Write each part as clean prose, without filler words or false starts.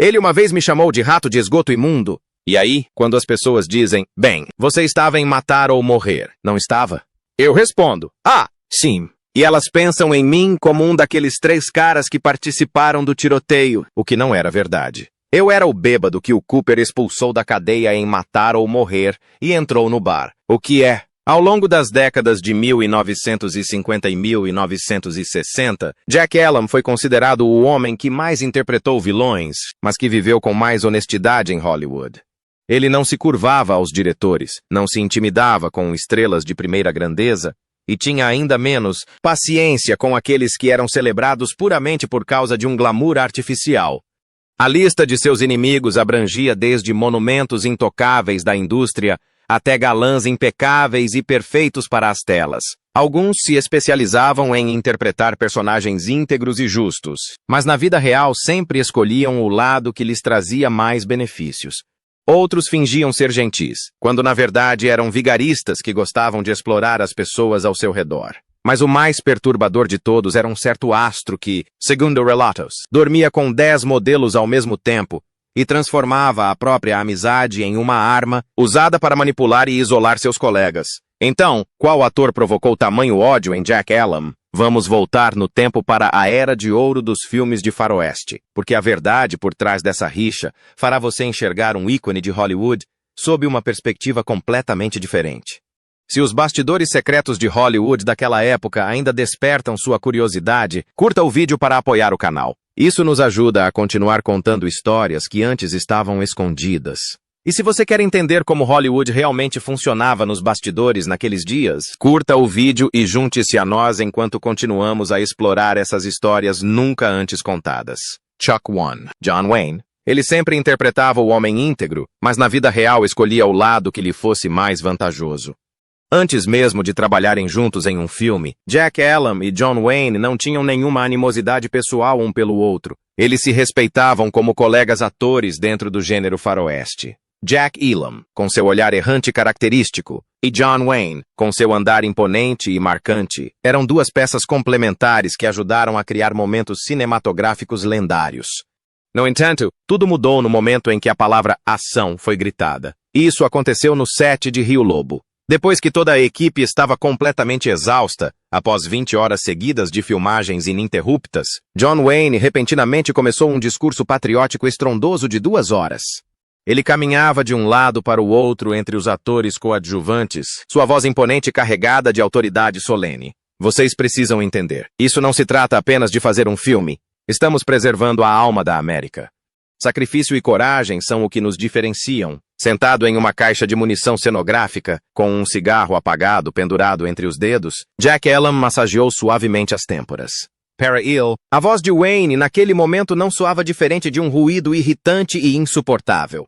Ele uma vez me chamou de rato de esgoto imundo. E aí, quando as pessoas dizem, bem, você estava em Matar ou Morrer, não estava? Eu respondo, sim. E elas pensam em mim como um daqueles 3 caras que participaram do tiroteio, o que não era verdade. Eu era o bêbado que o Cooper expulsou da cadeia em Matar ou Morrer e entrou no bar. O que é? Ao longo das décadas de 1950 e 1960, Jack Elam foi considerado o homem que mais interpretou vilões, mas que viveu com mais honestidade em Hollywood. Ele não se curvava aos diretores, não se intimidava com estrelas de primeira grandeza e tinha ainda menos paciência com aqueles que eram celebrados puramente por causa de um glamour artificial. A lista de seus inimigos abrangia desde monumentos intocáveis da indústria até galãs impecáveis e perfeitos para as telas. Alguns se especializavam em interpretar personagens íntegros e justos, mas na vida real sempre escolhiam o lado que lhes trazia mais benefícios. Outros fingiam ser gentis, quando na verdade eram vigaristas que gostavam de explorar as pessoas ao seu redor. Mas o mais perturbador de todos era um certo astro que, segundo relatos, dormia com 10 modelos ao mesmo tempo e transformava a própria amizade em uma arma usada para manipular e isolar seus colegas. Então, qual ator provocou tamanho ódio em Jack Elam? Vamos voltar no tempo para a era de ouro dos filmes de faroeste, porque a verdade por trás dessa rixa fará você enxergar um ícone de Hollywood sob uma perspectiva completamente diferente. Se os bastidores secretos de Hollywood daquela época ainda despertam sua curiosidade, curta o vídeo para apoiar o canal. Isso nos ajuda a continuar contando histórias que antes estavam escondidas. E se você quer entender como Hollywood realmente funcionava nos bastidores naqueles dias, curta o vídeo e junte-se a nós enquanto continuamos a explorar essas histórias nunca antes contadas. Chuck One. John Wayne. Ele sempre interpretava o homem íntegro, mas na vida real escolhia o lado que lhe fosse mais vantajoso. Antes mesmo de trabalharem juntos em um filme, Jack Elam e John Wayne não tinham nenhuma animosidade pessoal um pelo outro. Eles se respeitavam como colegas atores dentro do gênero faroeste. Jack Elam, com seu olhar errante e característico, e John Wayne, com seu andar imponente e marcante, eram 2 peças complementares que ajudaram a criar momentos cinematográficos lendários. No entanto, tudo mudou no momento em que a palavra ação foi gritada. Isso aconteceu no set de Rio Lobo. Depois que toda a equipe estava completamente exausta, após 20 horas seguidas de filmagens ininterruptas, John Wayne repentinamente começou um discurso patriótico estrondoso de 2 horas. Ele caminhava de um lado para o outro entre os atores coadjuvantes, sua voz imponente e carregada de autoridade solene. Vocês precisam entender. Isso não se trata apenas de fazer um filme. Estamos preservando a alma da América. Sacrifício e coragem são o que nos diferenciam. Sentado em uma caixa de munição cenográfica, com um cigarro apagado pendurado entre os dedos, Jack Elam massageou suavemente as têmporas. Para ele, a voz de Wayne naquele momento não soava diferente de um ruído irritante e insuportável.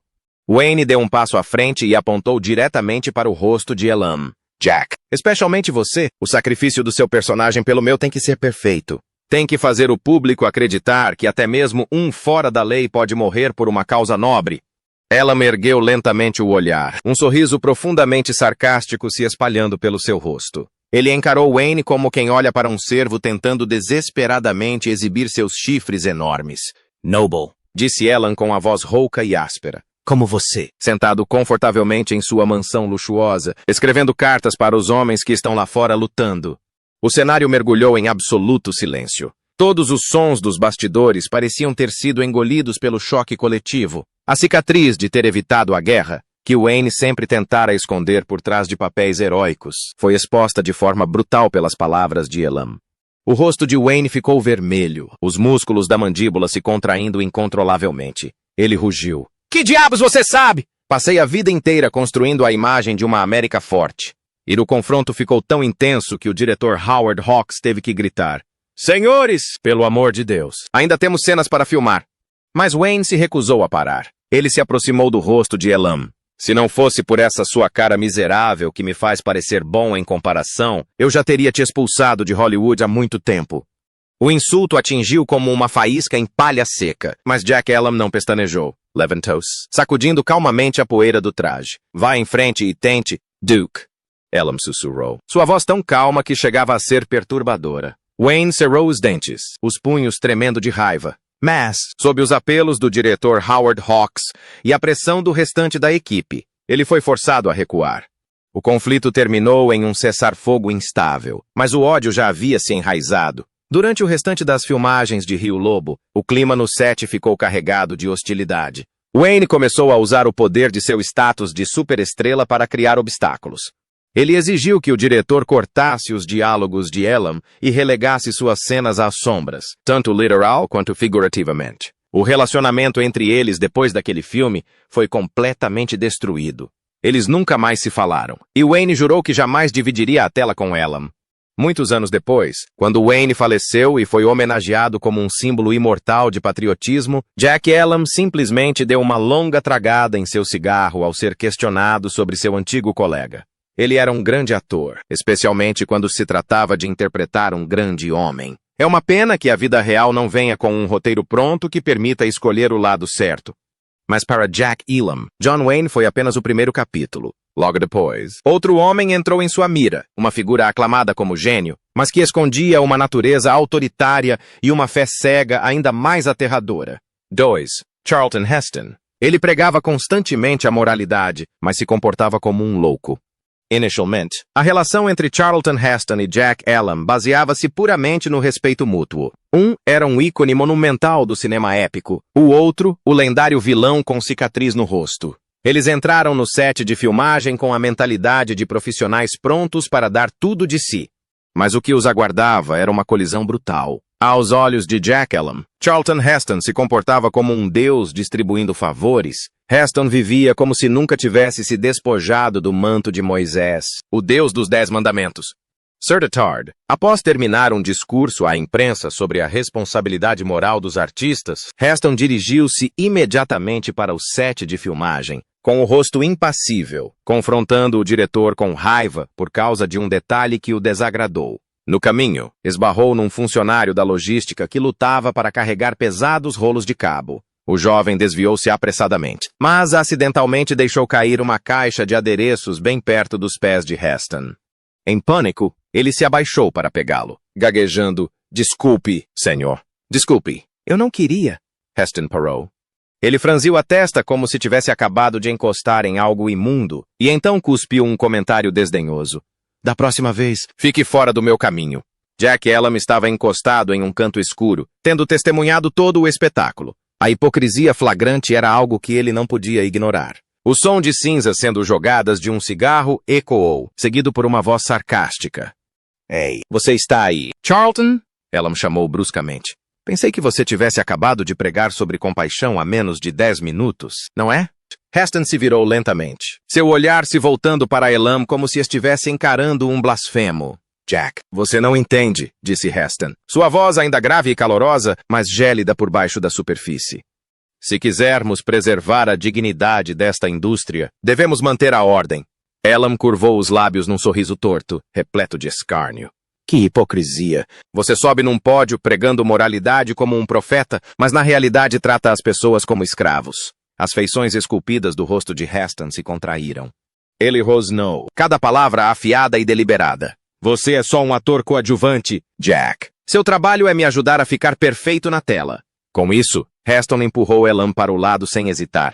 Wayne deu um passo à frente e apontou diretamente para o rosto de Elam. Jack, especialmente você, o sacrifício do seu personagem pelo meu tem que ser perfeito. Tem que fazer o público acreditar que até mesmo um fora da lei pode morrer por uma causa nobre. Ela ergueu lentamente o olhar, um sorriso profundamente sarcástico se espalhando pelo seu rosto. Ele encarou Wayne como quem olha para um cervo tentando desesperadamente exibir seus chifres enormes. Noble, disse Elam com a voz rouca e áspera. Como você, sentado confortavelmente em sua mansão luxuosa, escrevendo cartas para os homens que estão lá fora lutando. O cenário mergulhou em absoluto silêncio. Todos os sons dos bastidores pareciam ter sido engolidos pelo choque coletivo. A cicatriz de ter evitado a guerra, que Wayne sempre tentara esconder por trás de papéis heróicos, foi exposta de forma brutal pelas palavras de Elam. O rosto de Wayne ficou vermelho, os músculos da mandíbula se contraindo incontrolavelmente. Ele rugiu. Que diabos você sabe? Passei a vida inteira construindo a imagem de uma América forte. E o confronto ficou tão intenso que o diretor Howard Hawks teve que gritar. Senhores, pelo amor de Deus, ainda temos cenas para filmar. Mas Wayne se recusou a parar. Ele se aproximou do rosto de Elam. Se não fosse por essa sua cara miserável que me faz parecer bom em comparação, eu já teria te expulsado de Hollywood há muito tempo. O insulto atingiu como uma faísca em palha seca, mas Jack Elam não pestanejou. Levantou-se, sacudindo calmamente a poeira do traje. Vá em frente e tente, Duke. Elam sussurrou. Sua voz tão calma que chegava a ser perturbadora. Wayne cerrou os dentes, os punhos tremendo de raiva. Mas, sob os apelos do diretor Howard Hawks e a pressão do restante da equipe, ele foi forçado a recuar. O conflito terminou em um cessar-fogo instável, mas o ódio já havia se enraizado. Durante o restante das filmagens de Rio Lobo, o clima no set ficou carregado de hostilidade. Wayne começou a usar o poder de seu status de superestrela para criar obstáculos. Ele exigiu que o diretor cortasse os diálogos de Elam e relegasse suas cenas às sombras, tanto literal quanto figurativamente. O relacionamento entre eles depois daquele filme foi completamente destruído. Eles nunca mais se falaram, e Wayne jurou que jamais dividiria a tela com Elam. Muitos anos depois, quando Wayne faleceu e foi homenageado como um símbolo imortal de patriotismo, Jack Elam simplesmente deu uma longa tragada em seu cigarro ao ser questionado sobre seu antigo colega. Ele era um grande ator, especialmente quando se tratava de interpretar um grande homem. É uma pena que a vida real não venha com um roteiro pronto que permita escolher o lado certo. Mas para Jack Elam, John Wayne foi apenas o primeiro capítulo. Logo depois, outro homem entrou em sua mira, uma figura aclamada como gênio, mas que escondia uma natureza autoritária e uma fé cega ainda mais aterradora. 2. Charlton Heston. Ele pregava constantemente a moralidade, mas se comportava como um louco. Inicialmente, a relação entre Charlton Heston e Jack Elam baseava-se puramente no respeito mútuo. Um era um ícone monumental do cinema épico, o outro, o lendário vilão com cicatriz no rosto. Eles entraram no set de filmagem com a mentalidade de profissionais prontos para dar tudo de si. Mas o que os aguardava era uma colisão brutal. Aos olhos de Jack Elam, Charlton Heston se comportava como um deus distribuindo favores. Heston vivia como se nunca tivesse se despojado do manto de Moisés, o Deus dos 10 Mandamentos. Certitard, após terminar um discurso à imprensa sobre a responsabilidade moral dos artistas, Heston dirigiu-se imediatamente para o set de filmagem, com o rosto impassível, confrontando o diretor com raiva por causa de um detalhe que o desagradou. No caminho, esbarrou num funcionário da logística que lutava para carregar pesados rolos de cabo. O jovem desviou-se apressadamente, mas acidentalmente deixou cair uma caixa de adereços bem perto dos pés de Heston. Em pânico, ele se abaixou para pegá-lo, gaguejando, "Desculpe, senhor. Desculpe. Eu não queria." Heston parou. Ele franziu a testa como se tivesse acabado de encostar em algo imundo, e então cuspiu um comentário desdenhoso. "Da próxima vez, fique fora do meu caminho." Jack Elam estava encostado em um canto escuro, tendo testemunhado todo o espetáculo. A hipocrisia flagrante era algo que ele não podia ignorar. O som de cinzas sendo jogadas de um cigarro ecoou, seguido por uma voz sarcástica. "Ei, você está aí, Charlton?" Elam chamou bruscamente. "Pensei que você tivesse acabado de pregar sobre compaixão há menos de 10 minutos, não é?" Heston se virou lentamente, seu olhar se voltando para Elam como se estivesse encarando um blasfemo. "Jack, você não entende", disse Heston, sua voz ainda grave e calorosa, mas gélida por baixo da superfície. "Se quisermos preservar a dignidade desta indústria, devemos manter a ordem." Elam curvou os lábios num sorriso torto, repleto de escárnio. "Que hipocrisia! Você sobe num pódio pregando moralidade como um profeta, mas na realidade trata as pessoas como escravos." As feições esculpidas do rosto de Heston se contraíram. Ele rosnou, cada palavra afiada e deliberada. "Você é só um ator coadjuvante, Jack. Seu trabalho é me ajudar a ficar perfeito na tela." Com isso, Heston empurrou Elam para o lado sem hesitar.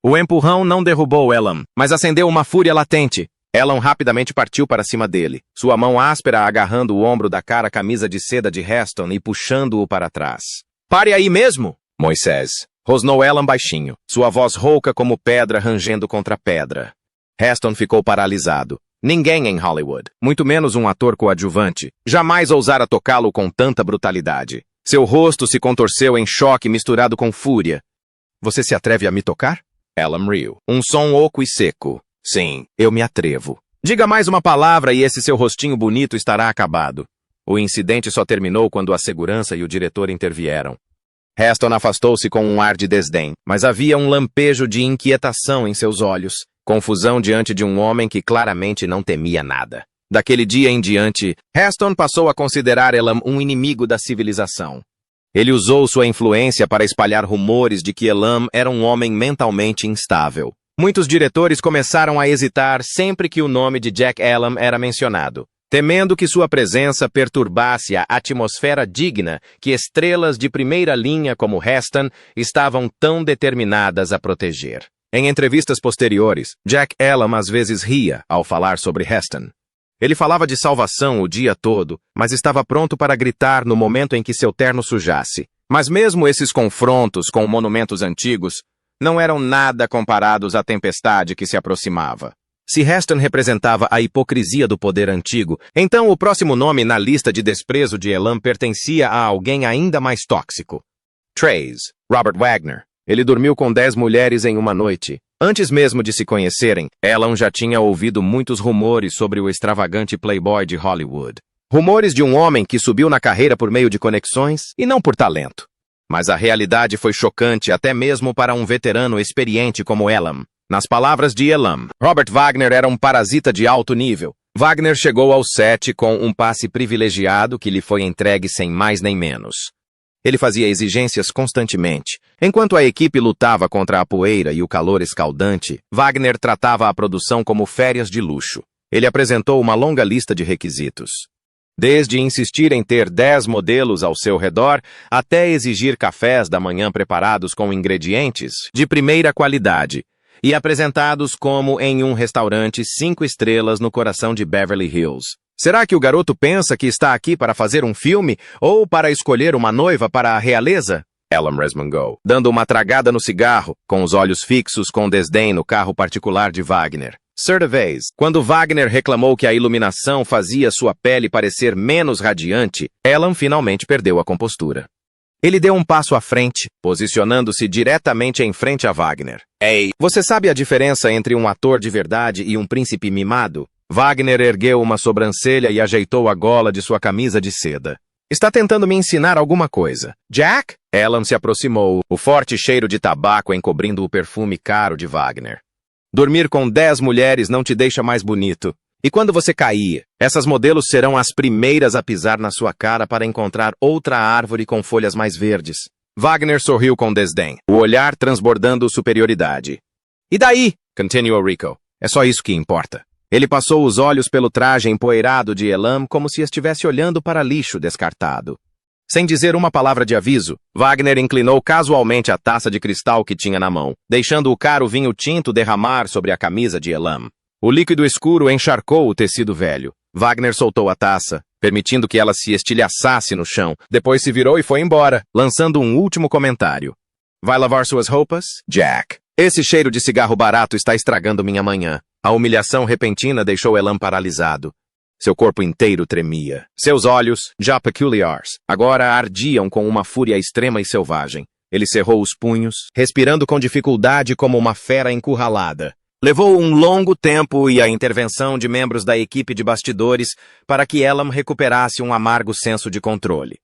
O empurrão não derrubou Elam, mas acendeu uma fúria latente. Elam rapidamente partiu para cima dele, sua mão áspera agarrando o ombro da cara camisa de seda de Heston e puxando-o para trás. "Pare aí mesmo, Moisés!" Rosnou Elam baixinho, sua voz rouca como pedra rangendo contra pedra. Heston ficou paralisado. Ninguém em Hollywood, muito menos um ator coadjuvante, jamais ousara tocá-lo com tanta brutalidade. Seu rosto se contorceu em choque misturado com fúria. "Você se atreve a me tocar?" Elam riu, um som oco e seco. "Sim, eu me atrevo. Diga mais uma palavra e esse seu rostinho bonito estará acabado." O incidente só terminou quando a segurança e o diretor intervieram. Heston afastou-se com um ar de desdém, mas havia um lampejo de inquietação em seus olhos, confusão diante de um homem que claramente não temia nada. Daquele dia em diante, Heston passou a considerar Elam um inimigo da civilização. Ele usou sua influência para espalhar rumores de que Elam era um homem mentalmente instável. Muitos diretores começaram a hesitar sempre que o nome de Jack Elam era mencionado. temendo que sua presença perturbasse a atmosfera digna que estrelas de primeira linha como Heston estavam tão determinadas a proteger. Em entrevistas posteriores, Jack Elam às vezes ria ao falar sobre Heston. Ele falava de salvação o dia todo, mas estava pronto para gritar no momento em que seu terno sujasse. Mas mesmo esses confrontos com monumentos antigos não eram nada comparados à tempestade que se aproximava. Se Heston representava a hipocrisia do poder antigo, então o próximo nome na lista de desprezo de Elam pertencia a alguém ainda mais tóxico. Trace, Robert Wagner. Ele dormiu com 10 mulheres em uma noite. Antes mesmo de se conhecerem, Elam já tinha ouvido muitos rumores sobre o extravagante playboy de Hollywood. Rumores de um homem que subiu na carreira por meio de conexões e não por talento. Mas a realidade foi chocante até mesmo para um veterano experiente como Elam. Nas palavras de Elam, Robert Wagner era um parasita de alto nível. Wagner chegou ao set com um passe privilegiado que lhe foi entregue sem mais nem menos. Ele fazia exigências constantemente. Enquanto a equipe lutava contra a poeira e o calor escaldante, Wagner tratava a produção como férias de luxo. Ele apresentou uma longa lista de requisitos. Desde insistir em ter 10 modelos ao seu redor, até exigir cafés da manhã preparados com ingredientes de primeira qualidade e apresentados como em um restaurante 5 estrelas no coração de Beverly Hills. Será que o garoto pensa que está aqui para fazer um filme ou para escolher uma noiva para a realeza? Elam resmungou, dando uma tragada no cigarro, com os olhos fixos com desdém no carro particular de Wagner. Certa vez, quando Wagner reclamou que a iluminação fazia sua pele parecer menos radiante, Elam finalmente perdeu a compostura. Ele deu um passo à frente, posicionando-se diretamente em frente a Wagner. Ei, você sabe a diferença entre um ator de verdade e um príncipe mimado? Wagner ergueu uma sobrancelha e ajeitou a gola de sua camisa de seda. Está tentando me ensinar alguma coisa. Jack? Elam se aproximou, o forte cheiro de tabaco encobrindo o perfume caro de Wagner. Dormir com 10 mulheres não te deixa mais bonito. E quando você cair, essas modelos serão as primeiras a pisar na sua cara para encontrar outra árvore com folhas mais verdes. Wagner sorriu com desdém, o olhar transbordando superioridade. E daí? Continuou Rico. É só isso que importa. Ele passou os olhos pelo traje empoeirado de Elam como se estivesse olhando para lixo descartado. Sem dizer uma palavra de aviso, Wagner inclinou casualmente a taça de cristal que tinha na mão, deixando o caro vinho tinto derramar sobre a camisa de Elam. O líquido escuro encharcou o tecido velho. Wagner soltou a taça, permitindo que ela se estilhaçasse no chão, depois se virou e foi embora, lançando um último comentário. Vai lavar suas roupas, Jack? Esse cheiro de cigarro barato está estragando minha manhã. A humilhação repentina deixou Elam paralisado. Seu corpo inteiro tremia. Seus olhos, já peculiares, agora ardiam com uma fúria extrema e selvagem. Ele cerrou os punhos, respirando com dificuldade como uma fera encurralada. Levou um longo tempo e a intervenção de membros da equipe de bastidores para que Elam recuperasse um amargo senso de controle.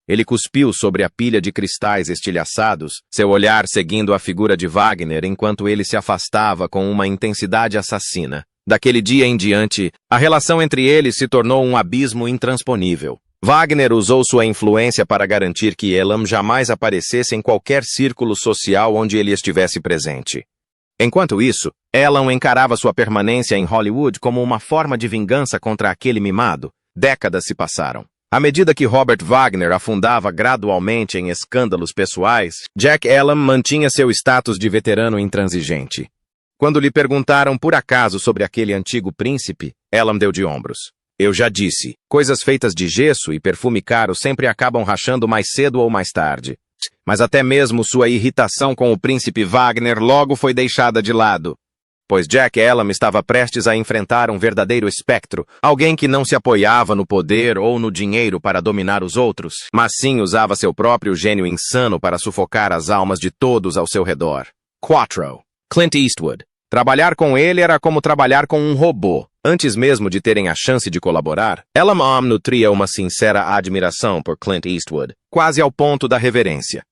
Ele cuspiu sobre a pilha de cristais estilhaçados, seu olhar seguindo a figura de Wagner enquanto ele se afastava com uma intensidade assassina. Daquele dia em diante, a relação entre eles se tornou um abismo intransponível. Wagner usou sua influência para garantir que Elam jamais aparecesse em qualquer círculo social onde ele estivesse presente. Enquanto isso, Elam encarava sua permanência em Hollywood como uma forma de vingança contra aquele mimado. Décadas se passaram. À medida que Robert Wagner afundava gradualmente em escândalos pessoais, Jack Elam mantinha seu status de veterano intransigente. Quando lhe perguntaram por acaso sobre aquele antigo príncipe, Elam deu de ombros. Eu já disse, coisas feitas de gesso e perfume caro sempre acabam rachando mais cedo ou mais tarde. Mas até mesmo sua irritação com o príncipe Wagner logo foi deixada de lado. Pois Jack Elam estava prestes a enfrentar um verdadeiro espectro, alguém que não se apoiava no poder ou no dinheiro para dominar os outros, mas sim usava seu próprio gênio insano para sufocar as almas de todos ao seu redor. 4. Clint Eastwood. Trabalhar com ele era como trabalhar com um robô. Antes mesmo de terem a chance de colaborar, Elam nutria uma sincera admiração por Clint Eastwood, quase ao ponto da reverência.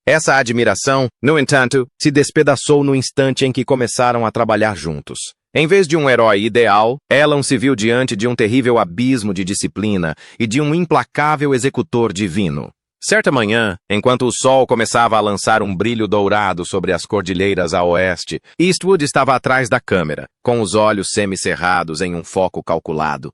Essa admiração, no entanto, se despedaçou no instante em que começaram a trabalhar juntos. Em vez de um herói ideal, Elam se viu diante de um terrível abismo de disciplina e de um implacável executor divino. Certa manhã, enquanto o sol começava a lançar um brilho dourado sobre as cordilheiras a oeste, Eastwood estava atrás da câmera, com os olhos semicerrados em um foco calculado.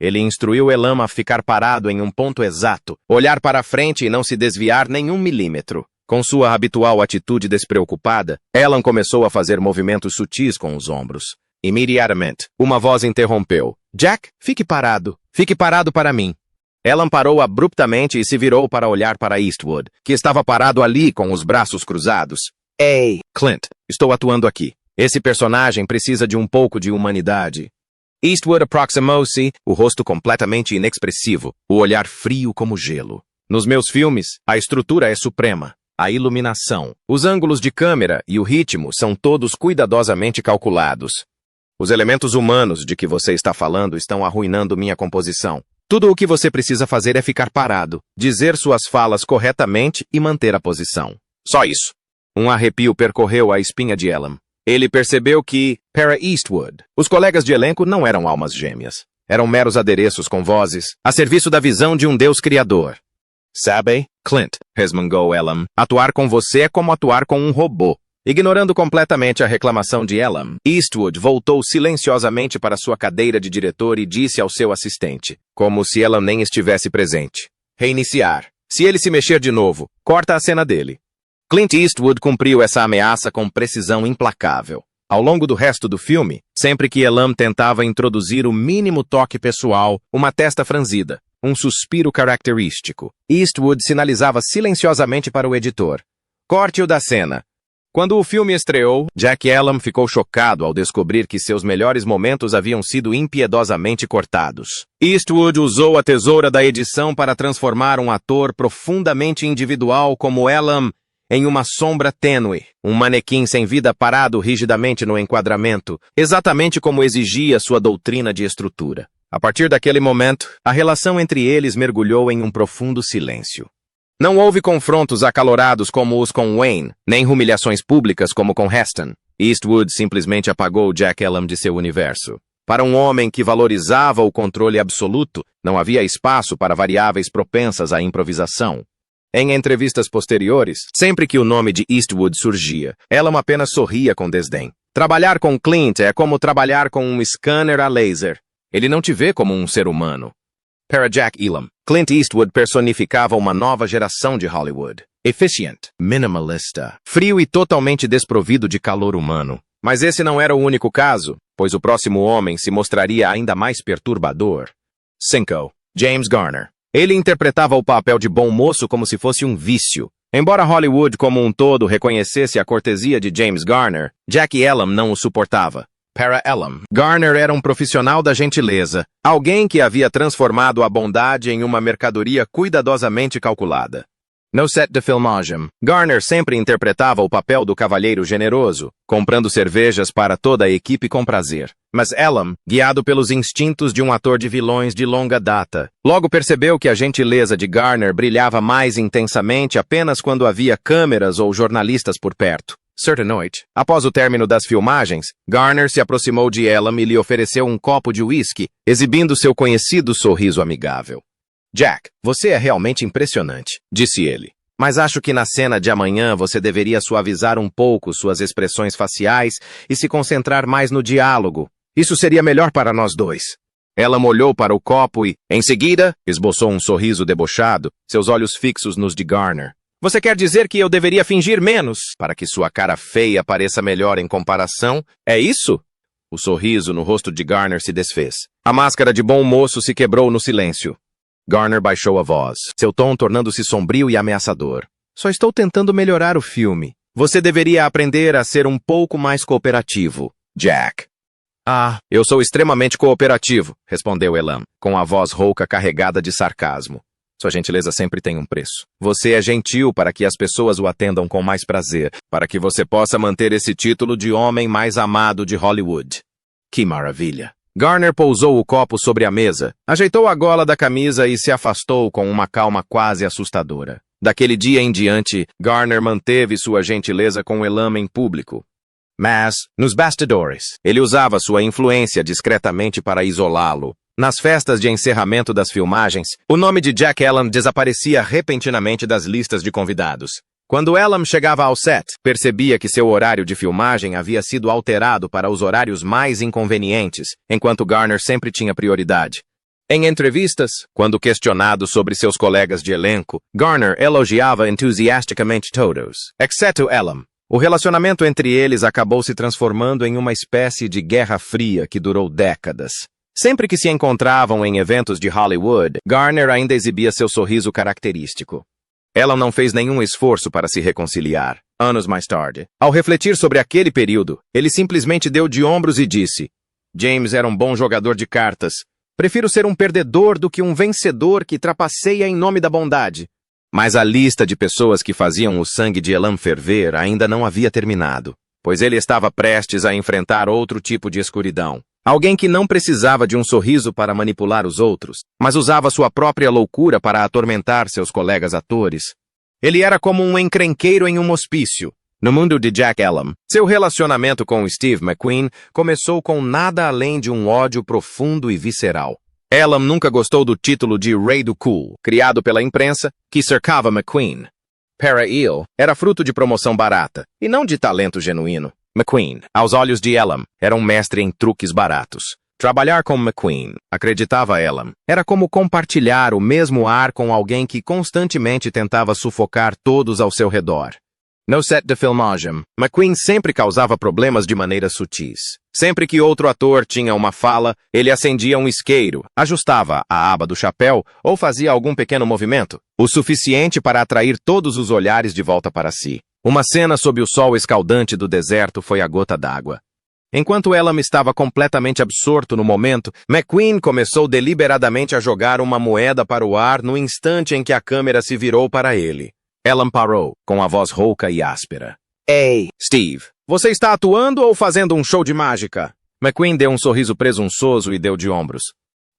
Ele instruiu Elam a ficar parado em um ponto exato, olhar para a frente e não se desviar nenhum milímetro. Com sua habitual atitude despreocupada, Elam começou a fazer movimentos sutis com os ombros. Imediatamente, uma voz interrompeu. Jack, fique parado. Fique parado para mim. Elam parou abruptamente e se virou para olhar para Eastwood, que estava parado ali com os braços cruzados. Ei, Clint, estou atuando aqui. Esse personagem precisa de um pouco de humanidade. Eastwood aproximou-se, o rosto completamente inexpressivo, o olhar frio como gelo. Nos meus filmes, a estrutura é suprema. A iluminação, os ângulos de câmera e o ritmo são todos cuidadosamente calculados. Os elementos humanos de que você está falando estão arruinando minha composição. Tudo o que você precisa fazer é ficar parado, dizer suas falas corretamente e manter a posição. Só isso. Um arrepio percorreu a espinha de Elam. Ele percebeu que, para Eastwood, os colegas de elenco não eram almas gêmeas. Eram meros adereços com vozes, a serviço da visão de um Deus criador. Sabe, Clint, resmungou Elam, atuar com você é como atuar com um robô. Ignorando completamente a reclamação de Elam, Eastwood voltou silenciosamente para sua cadeira de diretor e disse ao seu assistente, como se Elam nem estivesse presente. Reiniciar. Se ele se mexer de novo, corta a cena dele. Clint Eastwood cumpriu essa ameaça com precisão implacável. Ao longo do resto do filme, sempre que Elam tentava introduzir o mínimo toque pessoal, uma testa franzida, um suspiro característico, Eastwood sinalizava silenciosamente para o editor. Corte-o da cena. Quando o filme estreou, Jack Elam ficou chocado ao descobrir que seus melhores momentos haviam sido impiedosamente cortados. Eastwood usou a tesoura da edição para transformar um ator profundamente individual como Elam em uma sombra tênue, um manequim sem vida parado rigidamente no enquadramento, exatamente como exigia sua doutrina de estrutura. A partir daquele momento, a relação entre eles mergulhou em um profundo silêncio. Não houve confrontos acalorados como os com Wayne, nem humilhações públicas como com Heston. Eastwood simplesmente apagou Jack Elam de seu universo. Para um homem que valorizava o controle absoluto, não havia espaço para variáveis propensas à improvisação. Em entrevistas posteriores, sempre que o nome de Eastwood surgia, Elam apenas sorria com desdém. Trabalhar com Clint é como trabalhar com um scanner a laser. Ele não te vê como um ser humano. Para Jack Elam, Clint Eastwood personificava uma nova geração de Hollywood. Eficiente, minimalista, frio e totalmente desprovido de calor humano. Mas esse não era o único caso, pois o próximo homem se mostraria ainda mais perturbador. 5. James Garner. Ele interpretava o papel de bom moço como se fosse um vício. Embora Hollywood como um todo reconhecesse a cortesia de James Garner, Jack Elam não o suportava. Para Elam, Garner era um profissional da gentileza, alguém que havia transformado a bondade em uma mercadoria cuidadosamente calculada. No set de filmagem, Garner sempre interpretava o papel do cavalheiro generoso, comprando cervejas para toda a equipe com prazer. Mas Elam, guiado pelos instintos de um ator de vilões de longa data, logo percebeu que a gentileza de Garner brilhava mais intensamente apenas quando havia câmeras ou jornalistas por perto. Certa noite, após o término das filmagens, Garner se aproximou de Elam e lhe ofereceu um copo de uísque, exibindo seu conhecido sorriso amigável. Jack, você é realmente impressionante, disse ele. Mas acho que na cena de amanhã você deveria suavizar um pouco suas expressões faciais e se concentrar mais no diálogo. Isso seria melhor para nós dois. Elam olhou para o copo e, em seguida, esboçou um sorriso debochado, seus olhos fixos nos de Garner. Você quer dizer que eu deveria fingir menos, para que sua cara feia pareça melhor em comparação? É isso? O sorriso no rosto de Garner se desfez. A máscara de bom moço se quebrou no silêncio. Garner baixou a voz, seu tom tornando-se sombrio e ameaçador. Só estou tentando melhorar o filme. Você deveria aprender a ser um pouco mais cooperativo, Jack. Ah, eu sou extremamente cooperativo, respondeu Elam, com a voz rouca carregada de sarcasmo. Sua gentileza sempre tem um preço. Você é gentil para que as pessoas o atendam com mais prazer, para que você possa manter esse título de homem mais amado de Hollywood. Que maravilha! Garner pousou o copo sobre a mesa, ajeitou a gola da camisa e se afastou com uma calma quase assustadora. Daquele dia em diante, Garner manteve sua gentileza com Elam em público. Mas, nos bastidores, ele usava sua influência discretamente para isolá-lo. Nas festas de encerramento das filmagens, o nome de Jack Elam desaparecia repentinamente das listas de convidados. Quando Elam chegava ao set, percebia que seu horário de filmagem havia sido alterado para os horários mais inconvenientes, enquanto Garner sempre tinha prioridade. Em entrevistas, quando questionado sobre seus colegas de elenco, Garner elogiava entusiasticamente todos, exceto Elam. O relacionamento entre eles acabou se transformando em uma espécie de guerra fria que durou décadas. Sempre que se encontravam em eventos de Hollywood, Garner ainda exibia seu sorriso característico. Elam não fez nenhum esforço para se reconciliar. Anos mais tarde, ao refletir sobre aquele período, ele simplesmente deu de ombros e disse: James era um bom jogador de cartas. Prefiro ser um perdedor do que um vencedor que trapaceia em nome da bondade. Mas a lista de pessoas que faziam o sangue de Elam ferver ainda não havia terminado, pois ele estava prestes a enfrentar outro tipo de escuridão. Alguém que não precisava de um sorriso para manipular os outros, mas usava sua própria loucura para atormentar seus colegas atores. Ele era como um encrenqueiro em um hospício. No mundo de Jack Elam, seu relacionamento com Steve McQueen começou com nada além de um ódio profundo e visceral. Elam nunca gostou do título de Rei do Cool, criado pela imprensa, que cercava McQueen. Para-Eel era fruto de promoção barata, e não de talento genuíno. McQueen, aos olhos de Elam, era um mestre em truques baratos. Trabalhar com McQueen, acreditava Elam, era como compartilhar o mesmo ar com alguém que constantemente tentava sufocar todos ao seu redor. No set de filmagem, McQueen sempre causava problemas de maneiras sutis. Sempre que outro ator tinha uma fala, ele acendia um isqueiro, ajustava a aba do chapéu ou fazia algum pequeno movimento, o suficiente para atrair todos os olhares de volta para si. Uma cena sob o sol escaldante do deserto foi a gota d'água. Enquanto Elam estava completamente absorto no momento, McQueen começou deliberadamente a jogar uma moeda para o ar no instante em que a câmera se virou para ele. Elam parou, com a voz rouca e áspera. Ei, Steve, você está atuando ou fazendo um show de mágica? McQueen deu um sorriso presunçoso e deu de ombros.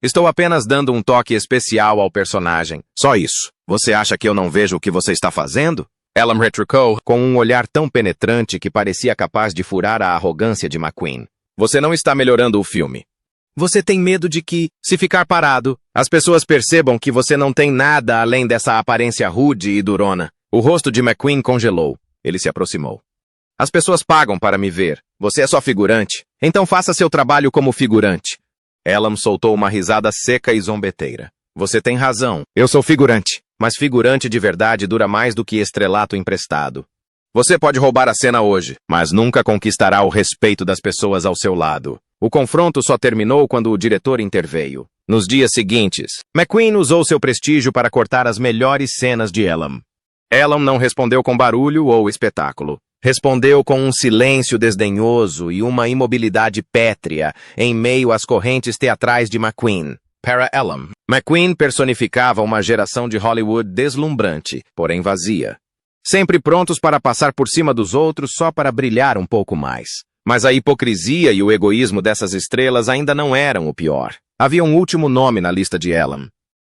Estou apenas dando um toque especial ao personagem. Só isso. Você acha que eu não vejo o que você está fazendo? Elam retrucou, com um olhar tão penetrante que parecia capaz de furar a arrogância de McQueen. Você não está melhorando o filme. Você tem medo de que, se ficar parado, as pessoas percebam que você não tem nada além dessa aparência rude e durona. O rosto de McQueen congelou. Ele se aproximou. As pessoas pagam para me ver. Você é só figurante. Então faça seu trabalho como figurante. Elam soltou uma risada seca e zombeteira. Você tem razão. Eu sou figurante. Mas figurante de verdade dura mais do que estrelato emprestado. Você pode roubar a cena hoje, mas nunca conquistará o respeito das pessoas ao seu lado. O confronto só terminou quando o diretor interveio. Nos dias seguintes, McQueen usou seu prestígio para cortar as melhores cenas de Elam. Elam não respondeu com barulho ou espetáculo. Respondeu com um silêncio desdenhoso e uma imobilidade pétrea em meio às correntes teatrais de McQueen. Para Elam, McQueen personificava uma geração de Hollywood deslumbrante, porém vazia. Sempre prontos para passar por cima dos outros só para brilhar um pouco mais. Mas a hipocrisia e o egoísmo dessas estrelas ainda não eram o pior. Havia um último nome na lista de Elam.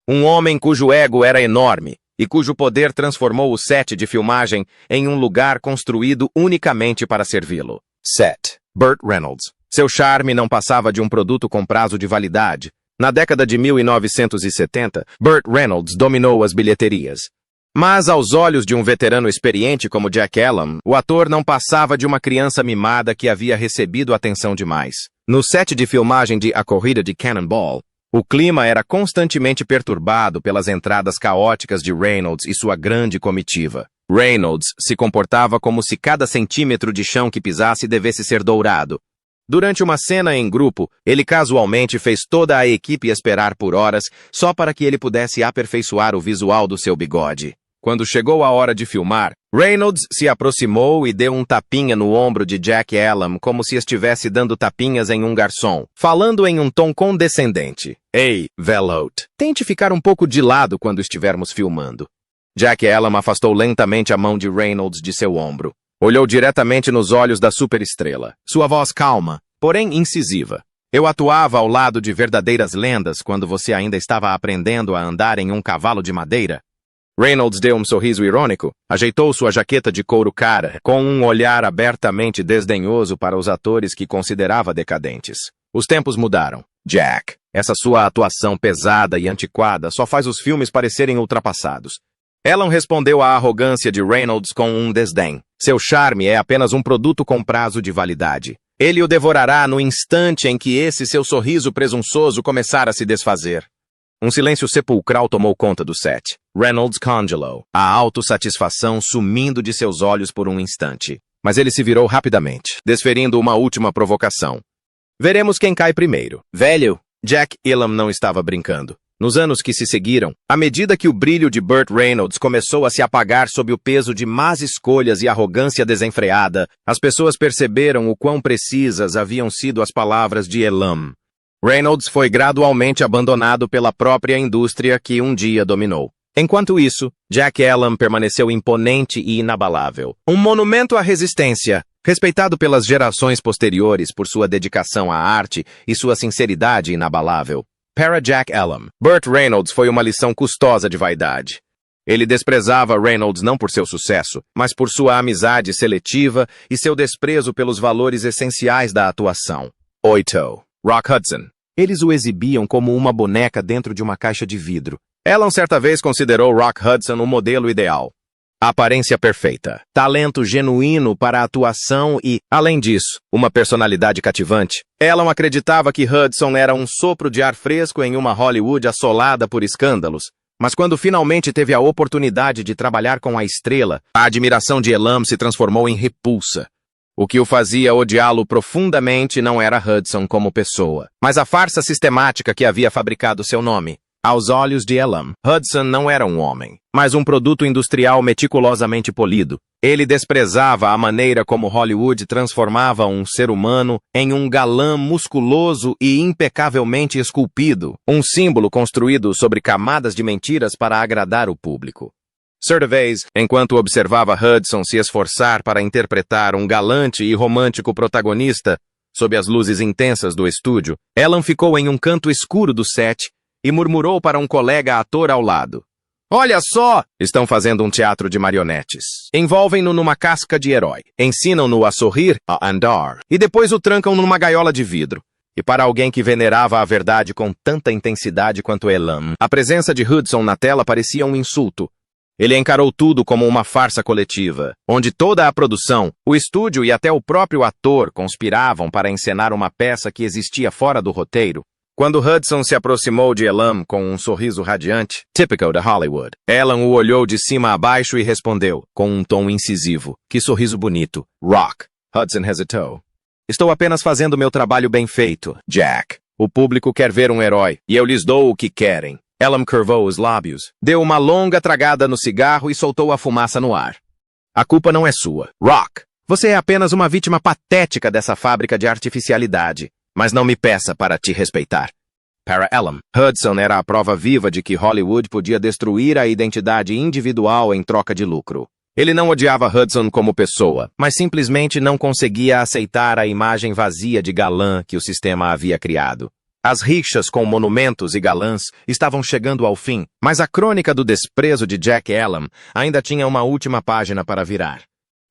Um homem cujo ego era enorme e cujo poder transformou o set de filmagem em um lugar construído unicamente para servi-lo. Set. Burt Reynolds. Seu charme não passava de um produto com prazo de validade. Na década de 1970, Burt Reynolds dominou as bilheterias. Mas, aos olhos de um veterano experiente como Jack Elam, o ator não passava de uma criança mimada que havia recebido atenção demais. No set de filmagem de A Corrida de Cannonball, o clima era constantemente perturbado pelas entradas caóticas de Reynolds e sua grande comitiva. Reynolds se comportava como se cada centímetro de chão que pisasse devesse ser dourado. Durante uma cena em grupo, ele casualmente fez toda a equipe esperar por horas só para que ele pudesse aperfeiçoar o visual do seu bigode. Quando chegou a hora de filmar, Reynolds se aproximou e deu um tapinha no ombro de Jack Elam como se estivesse dando tapinhas em um garçom, falando em um tom condescendente. Ei, Velout, tente ficar um pouco de lado quando estivermos filmando. Jack Elam afastou lentamente a mão de Reynolds de seu ombro. Olhou diretamente nos olhos da superestrela. Sua voz calma, porém incisiva. Eu atuava ao lado de verdadeiras lendas quando você ainda estava aprendendo a andar em um cavalo de madeira. Reynolds deu um sorriso irônico, ajeitou sua jaqueta de couro cara, com um olhar abertamente desdenhoso para os atores que considerava decadentes. Os tempos mudaram. Jack, essa sua atuação pesada e antiquada só faz os filmes parecerem ultrapassados. Elam respondeu à arrogância de Reynolds com um desdém. Seu charme é apenas um produto com prazo de validade. Ele o devorará no instante em que esse seu sorriso presunçoso começar a se desfazer. Um silêncio sepulcral tomou conta do set. Reynolds congelou, a autossatisfação sumindo de seus olhos por um instante. Mas ele se virou rapidamente, desferindo uma última provocação. Veremos quem cai primeiro. Velho, Jack Elam não estava brincando. Nos anos que se seguiram, à medida que o brilho de Burt Reynolds começou a se apagar sob o peso de más escolhas e arrogância desenfreada, as pessoas perceberam o quão precisas haviam sido as palavras de Elam. Reynolds foi gradualmente abandonado pela própria indústria que um dia dominou. Enquanto isso, Jack Elam permaneceu imponente e inabalável. Um monumento à resistência, respeitado pelas gerações posteriores por sua dedicação à arte e sua sinceridade inabalável. Para Jack Elam, Burt Reynolds foi uma lição custosa de vaidade. Ele desprezava Reynolds não por seu sucesso, mas por sua amizade seletiva e seu desprezo pelos valores essenciais da atuação. 8. Rock Hudson. Eles o exibiam como uma boneca dentro de uma caixa de vidro. Elam certa vez considerou Rock Hudson um modelo ideal. Aparência perfeita, talento genuíno para a atuação e, além disso, uma personalidade cativante. Elam acreditava que Hudson era um sopro de ar fresco em uma Hollywood assolada por escândalos. Mas quando finalmente teve a oportunidade de trabalhar com a estrela, a admiração de Elam se transformou em repulsa. O que o fazia odiá-lo profundamente não era Hudson como pessoa, mas a farsa sistemática que havia fabricado seu nome. Aos olhos de Elam, Hudson não era um homem, mas um produto industrial meticulosamente polido. Ele desprezava a maneira como Hollywood transformava um ser humano em um galã musculoso e impecavelmente esculpido, um símbolo construído sobre camadas de mentiras para agradar o público. Certa vez, enquanto observava Hudson se esforçar para interpretar um galante e romântico protagonista sob as luzes intensas do estúdio, Elam ficou em um canto escuro do set e murmurou para um colega ator ao lado. Olha só! Estão fazendo um teatro de marionetes. Envolvem-no numa casca de herói, ensinam-no a sorrir, a andar, e depois o trancam numa gaiola de vidro. E para alguém que venerava a verdade com tanta intensidade quanto Elam, a presença de Hudson na tela parecia um insulto. Ele encarou tudo como uma farsa coletiva, onde toda a produção, o estúdio e até o próprio ator conspiravam para encenar uma peça que existia fora do roteiro. Quando Hudson se aproximou de Elam com um sorriso radiante, típico de Hollywood, Elam o olhou de cima a baixo e respondeu, com um tom incisivo, que sorriso bonito, Rock. Hudson hesitou. Estou apenas fazendo meu trabalho bem feito, Jack. O público quer ver um herói, e eu lhes dou o que querem. Elam curvou os lábios, deu uma longa tragada no cigarro e soltou a fumaça no ar. A culpa não é sua, Rock. Você é apenas uma vítima patética dessa fábrica de artificialidade. Mas não me peça para te respeitar. Para Elam, Hudson era a prova viva de que Hollywood podia destruir a identidade individual em troca de lucro. Ele não odiava Hudson como pessoa, mas simplesmente não conseguia aceitar a imagem vazia de galã que o sistema havia criado. As rixas com monumentos e galãs estavam chegando ao fim, mas a crônica do desprezo de Jack Elam ainda tinha uma última página para virar.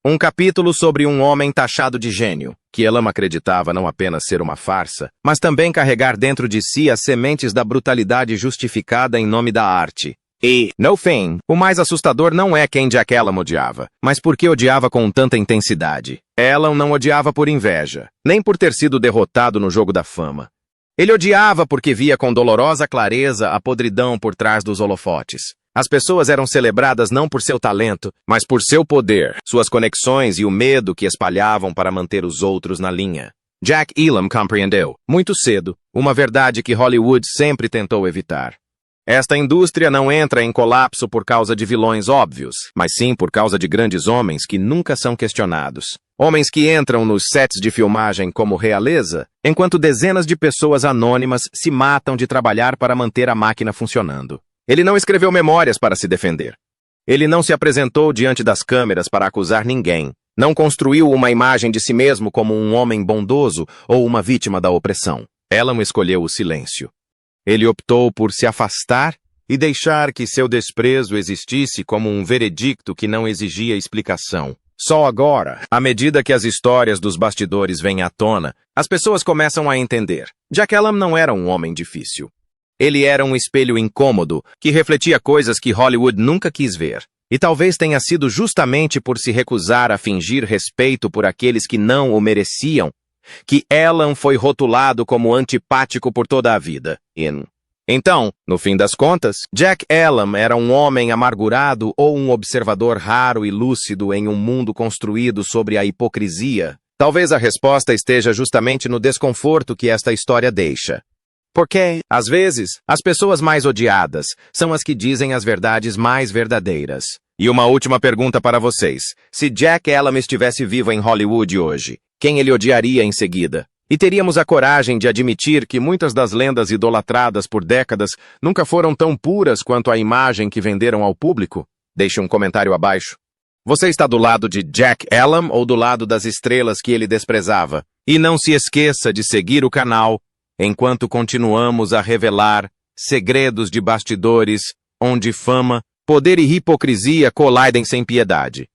Um capítulo sobre um homem taxado de gênio, que Elam acreditava não apenas ser uma farsa, mas também carregar dentro de si as sementes da brutalidade justificada em nome da arte. E, no fim, o mais assustador não é quem Jack Elam odiava, mas por que odiava com tanta intensidade. Elam não odiava por inveja, nem por ter sido derrotado no jogo da fama. Ele odiava porque via com dolorosa clareza a podridão por trás dos holofotes. As pessoas eram celebradas não por seu talento, mas por seu poder, suas conexões e o medo que espalhavam para manter os outros na linha. Jack Elam compreendeu, muito cedo, uma verdade que Hollywood sempre tentou evitar. Esta indústria não entra em colapso por causa de vilões óbvios, mas sim por causa de grandes homens que nunca são questionados. Homens que entram nos sets de filmagem como realeza, enquanto dezenas de pessoas anônimas se matam de trabalhar para manter a máquina funcionando. Ele não escreveu memórias para se defender. Ele não se apresentou diante das câmeras para acusar ninguém. Não construiu uma imagem de si mesmo como um homem bondoso ou uma vítima da opressão. Elam escolheu o silêncio. Ele optou por se afastar e deixar que seu desprezo existisse como um veredicto que não exigia explicação. Só agora, à medida que as histórias dos bastidores vêm à tona, as pessoas começam a entender. Jack Elam não era um homem difícil. Ele era um espelho incômodo que refletia coisas que Hollywood nunca quis ver. E talvez tenha sido justamente por se recusar a fingir respeito por aqueles que não o mereciam, que Elam foi rotulado como antipático por toda a vida. Então, no fim das contas, Jack Elam era um homem amargurado ou um observador raro e lúcido em um mundo construído sobre a hipocrisia? Talvez a resposta esteja justamente no desconforto que esta história deixa. Porque, às vezes, as pessoas mais odiadas são as que dizem as verdades mais verdadeiras. E uma última pergunta para vocês. Se Jack Elam estivesse vivo em Hollywood hoje, quem ele odiaria em seguida? E teríamos a coragem de admitir que muitas das lendas idolatradas por décadas nunca foram tão puras quanto a imagem que venderam ao público? Deixe um comentário abaixo. Você está do lado de Jack Elam ou do lado das estrelas que ele desprezava? E não se esqueça de seguir o canal enquanto continuamos a revelar segredos de bastidores onde fama, poder e hipocrisia colidem sem piedade.